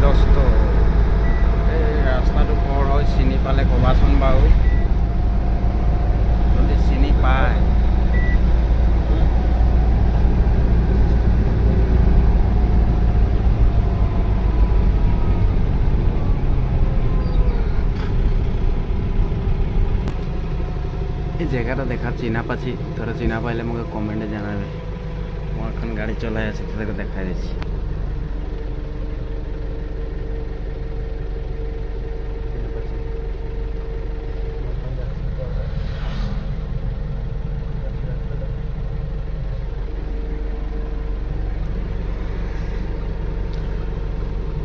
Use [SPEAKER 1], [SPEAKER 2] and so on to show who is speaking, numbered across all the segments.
[SPEAKER 1] দোস্ত এই রাস্তাটো পর হয় চিনি পালে কবাচোন বাৰু যদি চিনি পায় এই জায়গাটা দেখা চিনা পাচ্ছি তোরা চিনা পাইলে আমাকে কমেন্টে জানাবে মই এখন গাড়ি চলাই আছে তোদেরকে দেখাই দিচ্ছি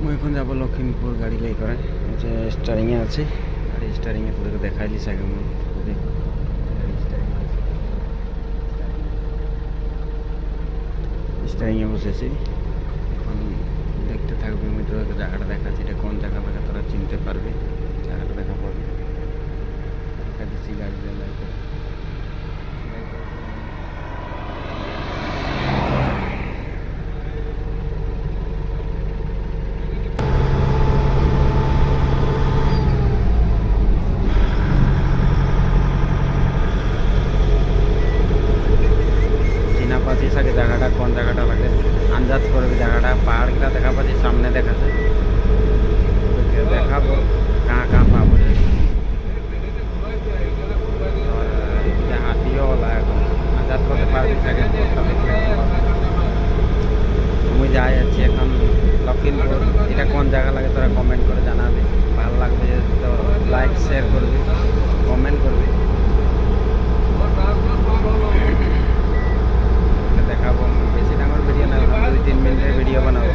[SPEAKER 1] মই এখন যাব লখিমপুর গাড়ি লাই করে যে স্টারিংয়ে আছে গাড়ি স্টারিংয়ে তোদেরকে দেখাইলি আগে মই স্টারিংয়ে বসেছি এখন দেখতে থাকবি আমি তোদেরকে জায়গাটা দেখাচ্ছি এটা কোন জায়গা থেকে তোরা চিনতে পারবি জায়গাটা দেখা পড়বে দেখা দিচ্ছি গাড়ি লাই করে সাথে জায়গাটা কোন জায়গাটা লাগে আন্দাজ করবি জায়গাটা পাহাড়টা দেখা পাচ্ছি সামনে দেখাচ্ছে দেখাবো কাঁ কাঁ পাবো হাতিও ওলা এখন আন্দাজ করতে পারবি থাকে আমি যাই আছি এখন লখিমপুর এটা কোন জায়গা লাগে তোরা কমেন্ট করে জানাবি ভালো লাগবে যে তো লাইক শেয়ার করবি কমেন্ট করবি দেখাবো বেশি ডাঙর ভিডিও না 2-3 মিনিটের ভিডিও বানাবো